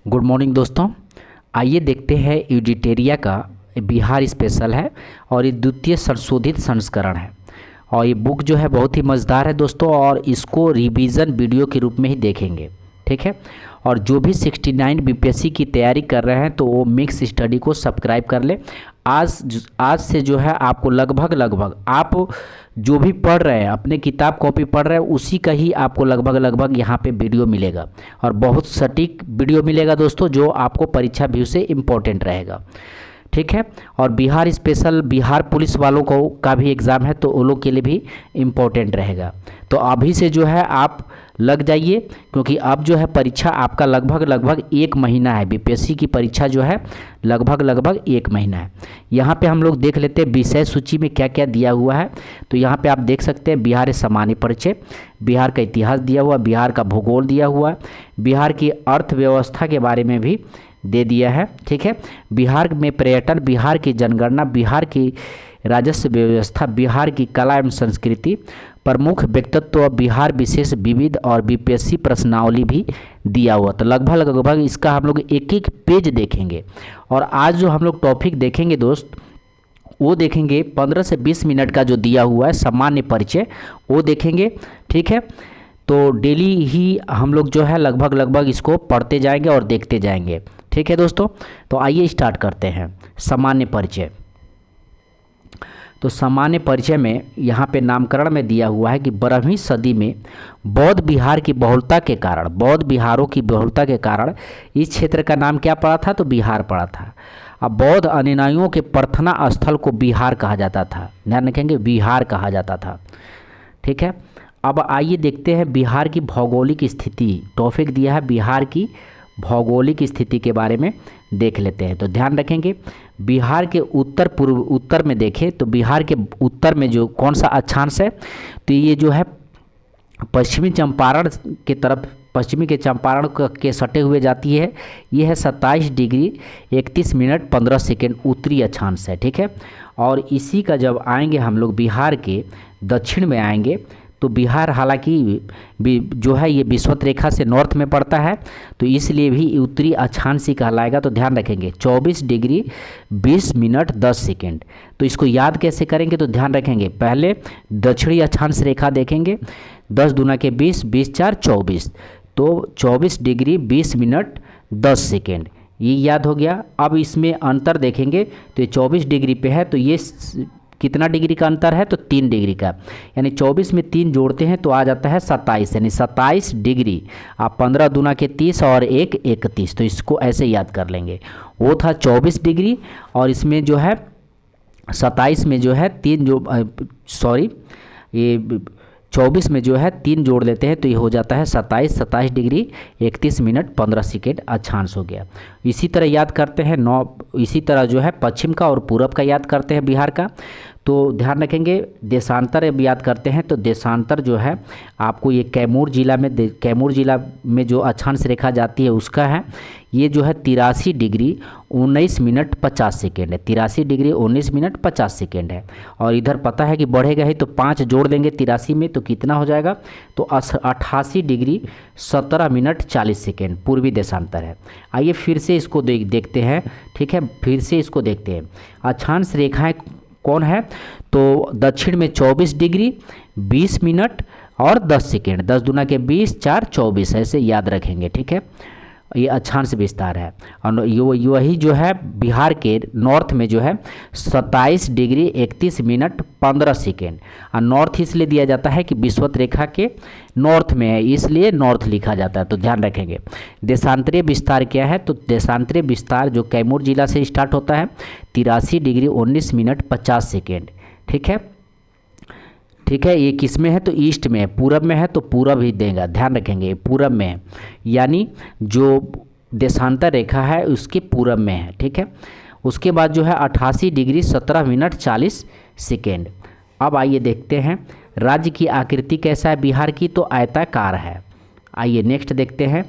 Good morning दोस्तों। आइए देखते हैं यूडिटेरिया का बिहार स्पेशल है और ये द्वितीय संशोधित संस्करण है। और ये बुक जो है बहुत ही मज़ेदार है दोस्तों, और इसको रिवीजन वीडियो के रूप में ही देखेंगे, ठीक है। और जो भी 69 बीपीएससी की तैयारी कर रहे हैं तो वो मिक्स स्टडी को सब्सक्राइब कर ले। आज से जो है आपको लगभग आप जो भी पढ़ रहे हैं, अपने किताब कॉपी पढ़ रहे हैं, उसी का ही आपको लगभग यहाँ पे वीडियो मिलेगा और बहुत सटीक वीडियो मिलेगा दोस्तों, जो आपको परीक्षा व्यू से इम्पोर्टेंट रहेगा, ठीक है। और बिहार स्पेशल बिहार पुलिस वालों को का भी एग्ज़ाम है तो उन लोग के लिए भी इम्पोर्टेंट रहेगा। तो अभी से जो है आप लग जाइए, क्योंकि अब जो है परीक्षा आपका लगभग 1 महीना है। बीपीएससी की परीक्षा जो है लगभग 1 महीना है। यहाँ पे हम लोग देख लेते हैं विषय सूची में क्या क्या दिया हुआ है। तो यहाँ पे आप देख सकते हैं बिहार सामान्य परिचय, बिहार का इतिहास दिया हुआ, बिहार का भूगोल दिया हुआ है, बिहार की अर्थव्यवस्था के बारे में भी दे दिया है, ठीक है। बिहार में पर्यटन, बिहार की जनगणना, बिहार की राजस्व व्यवस्था, बिहार की कला एवं संस्कृति, प्रमुख व्यक्तित्व, बिहार विशेष विविध और बीपीएससी प्रश्नावली भी दिया हुआ। तो लगभग इसका हम लोग एक एक पेज देखेंगे। और आज जो हम लोग टॉपिक देखेंगे दोस्त, वो देखेंगे 15 से 20 मिनट का जो दिया हुआ है सामान्य परिचय, वो देखेंगे, ठीक है। तो डेली ही हम लोग जो है लगभग इसको पढ़ते जाएंगे और देखते जाएंगे, ठीक है दोस्तों। तो आइए स्टार्ट करते हैं सामान्य परिचय। तो सामान्य परिचय में यहाँ पे नामकरण में दिया हुआ है कि 12वीं सदी में बौद्ध बिहार की बहुलता के कारण, बौद्ध बिहारों की बहुलता के कारण इस क्षेत्र का नाम क्या पड़ा था? तो बिहार पड़ा था। अब बौद्ध अनुयायियों के प्रार्थना स्थल को बिहार कहा जाता था, ध्यान रखेंगे, बिहार कहा जाता था, ठीक है। अब आइए देखते हैं बिहार की भौगोलिक स्थिति। टॉपिक दिया है बिहार की भौगोलिक स्थिति के बारे में देख लेते हैं। तो ध्यान रखेंगे, बिहार के उत्तर में देखें तो बिहार के उत्तर में जो कौन सा अक्षांश है, तो ये जो है पश्चिमी चंपारण के तरफ, पश्चिमी के चंपारण के सटे हुए जाती है। ये है 27 डिग्री 31 मिनट 15 सेकेंड उत्तरी अक्षांश है, ठीक है। और इसी का जब आएंगे हम लोग बिहार के दक्षिण में आएंगे तो बिहार हालांकि जो है ये विषुवत रेखा से नॉर्थ में पड़ता है, तो इसलिए भी उत्तरी अक्षांश ही कहलाएगा। तो ध्यान रखेंगे 24 डिग्री 20 मिनट 10 सेकेंड। तो इसको याद कैसे करेंगे? तो ध्यान रखेंगे, पहले दक्षिणी अक्षांश रेखा देखेंगे, 10 दूना के 20, 20 4 24, तो 24 डिग्री 20 मिनट 10 सेकेंड, ये याद हो गया। अब इसमें अंतर देखेंगे तो ये 24 डिग्री पे है, तो ये कितना डिग्री का अंतर है? तो 3 डिग्री का, यानी 24 में 3 जोड़ते हैं तो आ जाता है 27, यानी 27 डिग्री। आप 15 दूना के 30 और 1 31, तो इसको ऐसे याद कर लेंगे। वो था 24 डिग्री और इसमें जो है 27 में जो है 3 जो ये 24 में जो है 3 जोड़ लेते हैं तो ये हो जाता है 27 डिग्री 31 मिनट 15 सेकेंड अक्षांश हो गया। इसी तरह याद करते हैं इसी तरह जो है पश्चिम का और पूरब का याद करते हैं बिहार का। तो ध्यान रखेंगे देशांतर अब याद करते हैं, तो देशांतर जो है आपको ये कैमूर जिला में जो अक्षांश रेखा जाती है उसका है। ये जो है 83 डिग्री 19 मिनट 50 सेकेंड है, 83 डिग्री 19 मिनट 50 सेकेंड है। और इधर पता है कि बढ़ेगा ही, तो 5 जोड़ देंगे 83 में तो कितना हो जाएगा? तो 88 डिग्री 17 मिनट 40 सेकेंड पूर्वी देशांतर है। आइए फिर से इसको देखते हैं, ठीक है, फिर से इसको देखते हैं। अक्षांश रेखाएं कौन है? तो दक्षिण में 24 डिग्री 20 मिनट और 10 सेकेंड, 10 दूना के 20 4 24, ऐसे याद रखेंगे, ठीक है। ये अक्षांश विस्तार है। और वही जो है बिहार के नॉर्थ में जो है 27 डिग्री 31 मिनट 15 सेकेंड। और नॉर्थ इसलिए दिया जाता है कि विषुवत रेखा के नॉर्थ में है, इसलिए नॉर्थ लिखा जाता है। तो ध्यान रखेंगे देशांतरीय विस्तार क्या है? तो देशांतरीय विस्तार जो कैमूर जिला से स्टार्ट होता है 83 डिग्री 19 मिनट 50 सेकेंड, ठीक है, ठीक है। ये किस में है? तो ईस्ट में है। पूरब में है तो पूरब ही देगा, ध्यान रखेंगे पूरब में है, यानी जो देशांतर रेखा है उसके पूरब में है, ठीक है। उसके बाद जो है 88 डिग्री 17 मिनट 40 सेकेंड। अब आइए देखते हैं राज्य की आकृति कैसा है बिहार की, तो आयताकार है। आइए नेक्स्ट देखते हैं।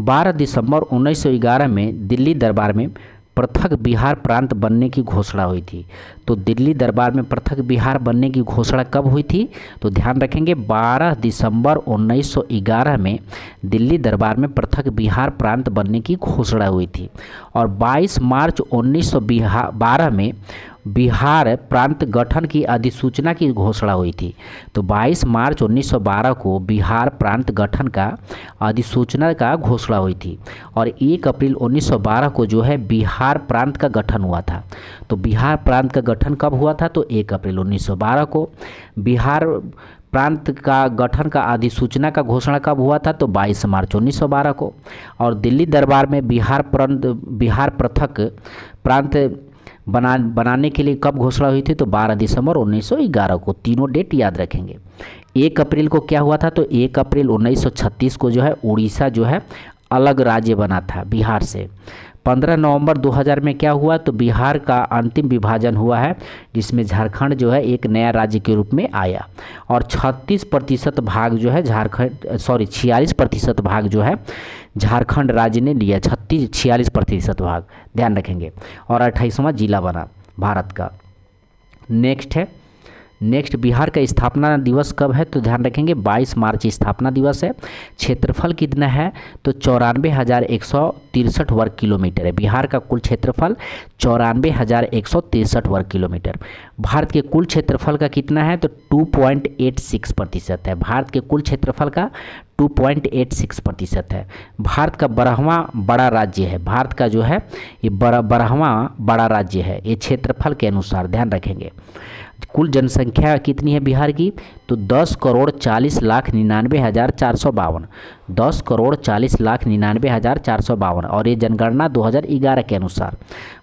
12 दिसंबर 1911 में दिल्ली दरबार में पृथक बिहार प्रांत बनने की घोषणा हुई थी। तो दिल्ली दरबार में पृथक बिहार बनने की घोषणा कब हुई थी? तो ध्यान रखेंगे 12 दिसंबर 1911 में दिल्ली दरबार में पृथक बिहार प्रांत बनने की घोषणा हुई थी। और 22 मार्च 1912 में बिहार प्रांत गठन की अधिसूचना की घोषणा हुई थी। तो 22 मार्च 1912 को बिहार प्रांत गठन का अधिसूचना का घोषणा हुई थी। और 1 अप्रैल 1912 को जो है बिहार प्रांत का गठन हुआ था। तो बिहार प्रांत का गठन कब हुआ था? तो 1 अप्रैल 1912 को। बिहार प्रांत का गठन का अधिसूचना का घोषणा कब हुआ था? तो 22 मार्च 1912 को। और दिल्ली दरबार में बिहार पृथक प्रांत बनाने के लिए कब घोषणा हुई थी? तो 12 दिसंबर 1911 को। तीनों डेट याद रखेंगे। 1 अप्रैल को क्या हुआ था? तो 1 अप्रैल 1936 को जो है उड़ीसा जो है अलग राज्य बना था बिहार से। 15 नवंबर 2000 में क्या हुआ? तो बिहार का अंतिम विभाजन हुआ है, जिसमें झारखंड जो है एक नया राज्य के रूप में आया। और 36% भाग जो है 46% भाग जो है झारखंड राज्य ने लिया। 46% भाग ध्यान रखेंगे। और 28वां जिला बना भारत का। नेक्स्ट बिहार का स्थापना दिवस कब है? तो ध्यान रखेंगे 22 मार्च स्थापना दिवस है। क्षेत्रफल कितना है? तो 94,163 वर्ग किलोमीटर है। बिहार का कुल क्षेत्रफल 94,163 वर्ग किलोमीटर। भारत के कुल क्षेत्रफल का कितना है? तो 2.86% है। भारत के कुल क्षेत्रफल का 2.86% है। भारत का 12वां बड़ा राज्य है। भारत का जो है ये 12वां बड़ा राज्य है ये क्षेत्रफल के अनुसार, ध्यान रखेंगे। कुल जनसंख्या कितनी है बिहार की? तो 10,40,99,452। 10,40,99,452। और ये जनगणना 2011 के अनुसार।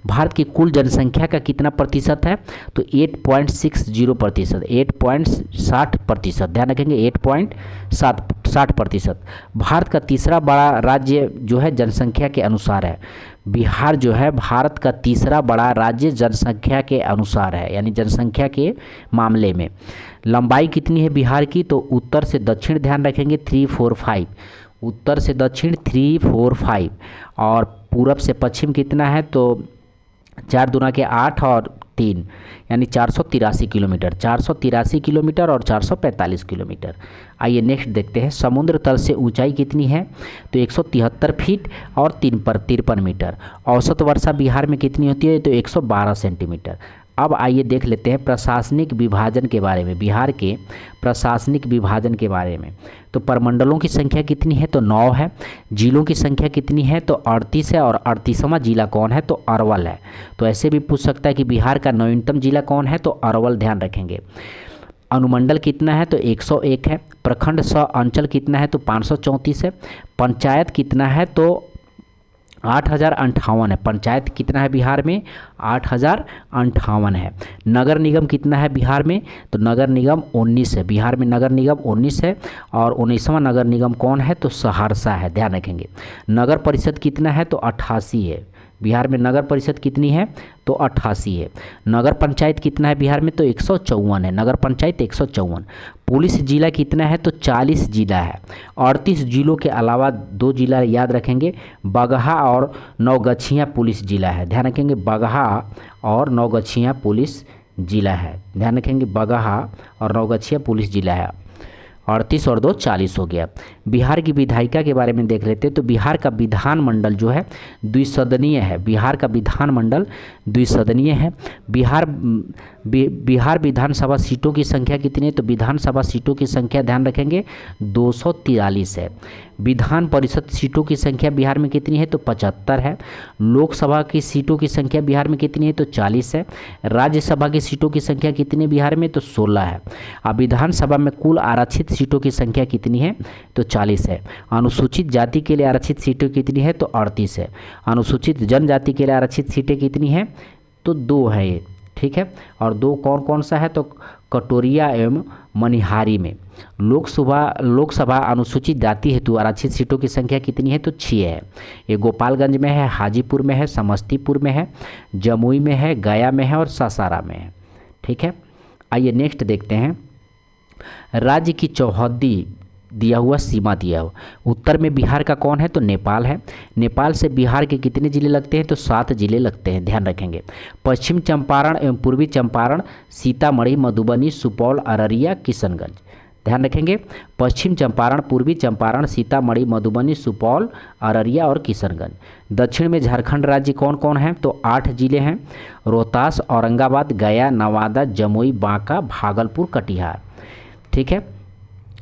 भारत की कुल जनसंख्या का कितना प्रतिशत है? तो 8.60%, 8.60%। ध्यान रखेंगे 8.60%। भारत का तीसरा बड़ा राज्य जो है जनसंख्या के अनुसार है। बिहार जो है भारत का तीसरा बड़ा राज्य जनसंख्या के अनुसार है, यानी जनसंख्या के मामले में। लंबाई कितनी है बिहार की? तो उत्तर से दक्षिण ध्यान रखेंगे 345, उत्तर से दक्षिण 345। और पूरब से पश्चिम कितना है? तो 4 दूना के 8 और 3 यानी 483 किलोमीटर, 483 किलोमीटर और 445 किलोमीटर। आइए नेक्स्ट देखते हैं। समुद्र तल से ऊंचाई कितनी है? तो 173 फीट और 53 मीटर। औसत वर्षा बिहार में कितनी होती है? तो 112 सेंटीमीटर। अब आइए देख लेते हैं प्रशासनिक विभाजन के बारे में, बिहार के प्रशासनिक विभाजन के बारे में। तो प्रमंडलों की संख्या कितनी है? तो 9 है। जिलों की संख्या कितनी है? तो 38 है। और 38वां जिला कौन है? तो अरवल है। तो ऐसे भी पूछ सकता है कि बिहार का नवीनतम जिला कौन है? तो अरवल, ध्यान रखेंगे। अनुमंडल कितना है? तो 101 है। प्रखंड सह अंचल कितना है? तो 534 है। पंचायत कितना है? तो 8,058 है। पंचायत कितना है बिहार में? 8,058 है। नगर निगम कितना है बिहार में? तो नगर निगम 19 है। बिहार में नगर निगम 19 है। और 19वां नगर निगम कौन है? तो सहरसा है, ध्यान रखेंगे। नगर परिषद कितना है? तो 88 है। बिहार में नगर परिषद कितनी है? तो 88 है। नगर पंचायत कितना है बिहार में? तो 154 है। नगर पंचायत 154। पुलिस जिला कितना है? तो 40 जिला है। 38 जिलों के अलावा 2 जिला याद रखेंगे, बगहा और नवगछिया पुलिस जिला है। ध्यान रखेंगे बगहा और नवगछिया पुलिस जिला है। ध्यान रखेंगे बगहा और नवगछिया पुलिस जिला है। 38 और 2 40 हो गया। बिहार की विधायिका के बारे में देख लेते हैं। तो बिहार का विधानमंडल जो है द्विसदनीय है। बिहार का विधानमंडल द्विसदनीय है। बिहार विधानसभा सीटों की संख्या कितनी है? तो विधानसभा सीटों की संख्या ध्यान रखेंगे 243 है। विधान परिषद सीटों की संख्या बिहार में कितनी है? तो 75 है। लोकसभा की सीटों की संख्या बिहार में कितनी है? तो 40 है। राज्यसभा की सीटों की संख्या कितनी बिहार में? तो 16 है। अब विधानसभा में कुल आरक्षित सीटों की संख्या कितनी है? तो 40 है। अनुसूचित जाति के लिए आरक्षित सीटें कितनी है? तो 38 है। अनुसूचित जनजाति के लिए आरक्षित सीटें कितनी है? तो 2 है ये, ठीक है। और 2 कौन कौन सा है? तो कटोरिया एवं मनिहारी में। लोकसभा अनुसूचित जाति हेतु आरक्षित सीटों की संख्या कितनी है? तो 6 है। ये गोपालगंज में है, हाजीपुर में है, समस्तीपुर में है, जमुई में है, गया में है और सासाराम में है, ठीक है। आइए नेक्स्ट देखते हैं। राज्य की चौहद्दी दिया हुआ, सीमा दिया हुआ। उत्तर में बिहार का कौन है? तो नेपाल है। नेपाल से बिहार के कितने जिले लगते हैं? तो 7 जिले लगते हैं, ध्यान रखेंगे। पश्चिम चंपारण एवं पूर्वी चंपारण सीतामढ़ी, मधुबनी, सुपौल, अररिया, किशनगंज। ध्यान रखेंगे, पश्चिम चंपारण, पूर्वी चंपारण, सीतामढ़ी, मधुबनी, सुपौल, अररिया और किशनगंज। दक्षिण में झारखंड राज्य कौन कौन है? तो 8 जिले हैं, रोहतास, औरंगाबाद, गया, नवादा, जमुई, बांका, भागलपुर, कटिहार। ठीक है,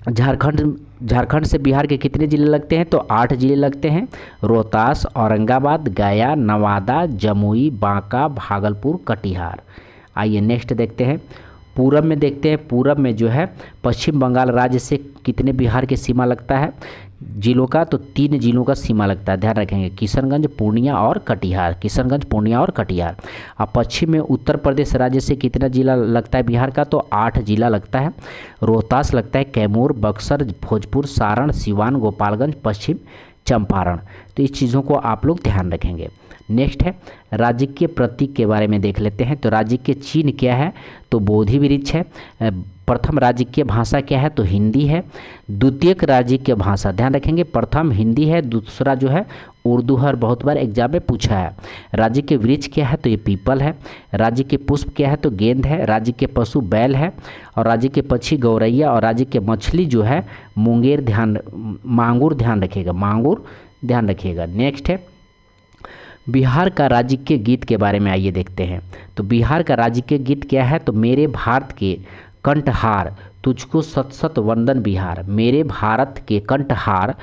झारखंड से बिहार के कितने जिले लगते हैं? तो 8 जिले लगते हैं, रोहतास, औरंगाबाद, गया, नवादा, जमुई, बांका, भागलपुर, कटिहार। आइए नेक्स्ट देखते हैं, पूरब में देखते हैं। पूरब में जो है पश्चिम बंगाल राज्य से कितने बिहार की सीमा लगता है जिलों का? तो 3 जिलों का सीमा लगता है, ध्यान रखेंगे, किशनगंज, पूर्णिया और कटिहार। किशनगंज, पूर्णिया और कटिहार। अब पश्चिम में उत्तर प्रदेश राज्य से कितना जिला लगता है बिहार का? तो 8 जिला लगता है, रोहतास लगता है, कैमूर, बक्सर, भोजपुर, सारण, सिवान, गोपालगंज, पश्चिम चंपारण। तो इस चीज़ों को आप लोग ध्यान रखेंगे। नेक्स्ट है राजकीय प्रतीक के बारे में देख लेते हैं। तो राजकीय चिन्ह क्या है? तो बोधि वृक्ष है। प्रथम राजकीय भाषा क्या है? तो हिंदी है। द्वितीयक राजकीय भाषा, ध्यान रखेंगे, प्रथम हिंदी है, दूसरा जो है उर्दू है, और बहुत बार एग्जाम में पूछा है। राज्य के वृक्ष क्या है? तो ये पीपल है। राज्य के पुष्प क्या है? तो गेंद है। राज्य के पशु बैल है, और राज्य के पक्षी गौरैया, और राज्य के मछली जो है मुंगेर, मांगुर, ध्यान रखिएगा, मांगुर ध्यान रखिएगा। नेक्स्ट है बिहार का राजकीय गीत के बारे में, आइए देखते हैं। तो बिहार का राजकीय गीत क्या है? तो मेरे भारत के कंठहार तुझको सत सत वंदन बिहार। मेरे भारत के कंठहार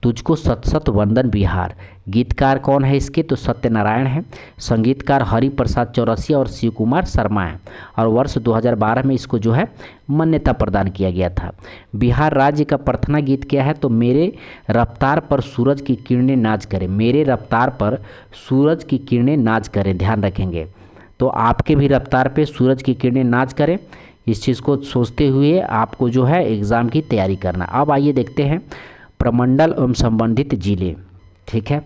तुझको सत सत वंदन बिहार। गीतकार कौन है इसके? तो सत्यनारायण है। संगीतकार हरिप्रसाद चौरसिया और शिव कुमार शर्मा है, और वर्ष 2012 में इसको जो है मान्यता प्रदान किया गया था। बिहार राज्य का प्रार्थना गीत क्या है? तो मेरे रफ्तार पर सूरज की किरणें नाच करें। मेरे रफ्तार पर सूरज की किरणें नाच करें, ध्यान रखेंगे। तो आपके भी रफ्तार पे सूरज की किरणें नाच करें, इस चीज़ को सोचते हुए आपको जो है एग्ज़ाम की तैयारी करना। अब आइए देखते हैं प्रमंडल एवं संबंधित जिले। ठीक है,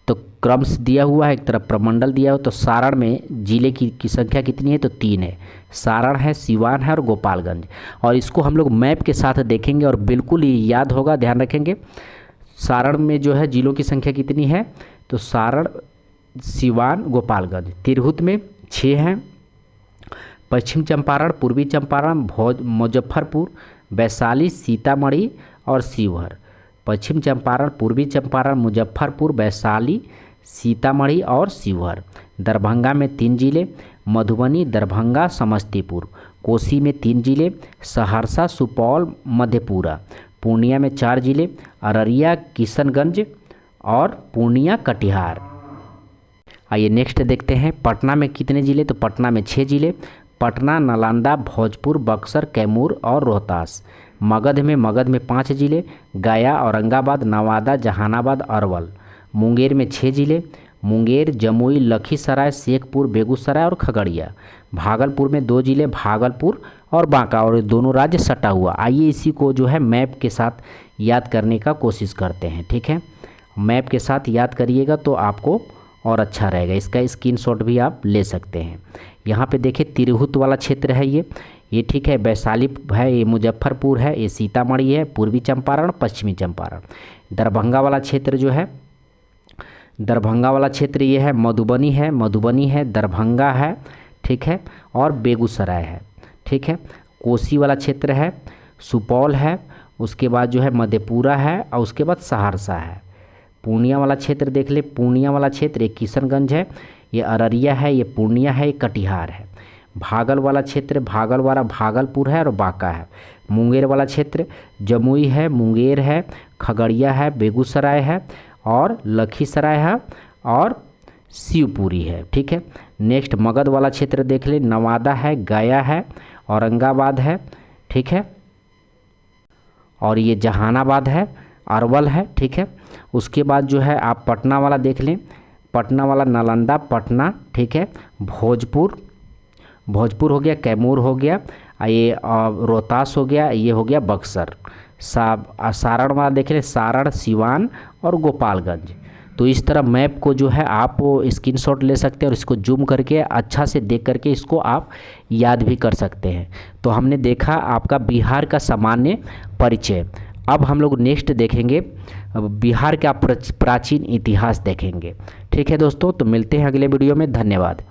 तो क्रम दिया हुआ है, एक तरफ प्रमंडल दिया हुआ। तो सारण में जिले की संख्या कितनी है? तो 3 है। सारण है, सिवान है और गोपालगंज। और इसको हम लोग मैप के साथ देखेंगे और बिल्कुल ही याद होगा, ध्यान रखेंगे। सारण में जो है जिलों की संख्या कितनी है? तो सारण, सिवान, गोपालगंज। तिरहुत में 6 हैं। पश्चिम चंपारण, पूर्वी चंपारण, मुजफ्फरपुर, वैशाली, सीतामढ़ी और शिवहर। पश्चिम चंपारण, पूर्वी चंपारण, मुजफ्फरपुर, वैशाली, सीतामढ़ी और शिवहर। दरभंगा में 3 जिले, मधुबनी, दरभंगा, समस्तीपुर। कोसी में 3 जिले, सहरसा, सुपौल, मधेपुरा। पूर्णिया में 4 जिले, अररिया, किशनगंज और पूर्णिया, कटिहार। आइए नेक्स्ट देखते हैं पटना में कितने जिले? तो पटना में 6 जिले, पटना, नालंदा, भोजपुर, बक्सर, कैमूर और रोहतास। मगध में 5 जिले, गया, औरंगाबाद, नवादा, जहानाबाद, अरवल। मुंगेर में 6 जिले, मुंगेर, जमुई, लखीसराय, शेखपुर, बेगूसराय और खगड़िया। भागलपुर में 2 जिले, भागलपुर और बांका, और दोनों राज्य सटा हुआ। आइए इसी को जो है मैप के साथ याद करने का कोशिश करते हैं। ठीक है, मैप के साथ याद करिएगा तो आपको और अच्छा रहेगा। इसका स्क्रीनशॉट भी आप ले सकते हैं। यहाँ पे देखिए तिरहुत वाला क्षेत्र है ये ठीक है, वैशाली है, ये मुजफ्फरपुर है, ये सीतामढ़ी है, पूर्वी चंपारण, पश्चिमी चंपारण। दरभंगा वाला क्षेत्र जो है, दरभंगा वाला क्षेत्र ये है, मधुबनी है, दरभंगा है, ठीक है, और बेगूसराय है। ठीक है, कोसी वाला क्षेत्र है, सुपौल है, उसके बाद जो है मधेपुरा है, और उसके बाद सहरसा है। पूर्णिया वाला क्षेत्र देख ले, पूर्णिया वाला क्षेत्र ये किशनगंज है, ये अररिया है, ये पूर्णिया है, ये कटिहार है। भागल वाला क्षेत्र भागलपुर है और बांका है। मुंगेर वाला क्षेत्र जमुई है, मुंगेर है, खगड़िया है, बेगूसराय है और लखीसराय है और शिवपुरी है। ठीक है, नेक्स्ट मगध वाला क्षेत्र देख ले, नवादा है, गया है, औरंगाबाद है, ठीक है, और ये जहानाबाद है, अरवल है। ठीक है, उसके बाद जो है आप पटना वाला देख लें, पटना वाला नालंदा, पटना, ठीक है, भोजपुर हो गया, कैमूर हो गया, ये रोहतास हो गया, ये हो गया बक्सर। सारण वाला देख लें, सारण, सिवान और गोपालगंज। तो इस तरह मैप को जो है आप स्क्रीनशॉट ले सकते हैं और इसको जूम करके अच्छा से देख करके इसको आप याद भी कर सकते हैं। तो हमने देखा आपका बिहार का सामान्य परिचय। अब हम लोग नेक्स्ट देखेंगे बिहार का प्राचीन इतिहास देखेंगे। ठीक है दोस्तों, तो मिलते हैं अगले वीडियो में। धन्यवाद।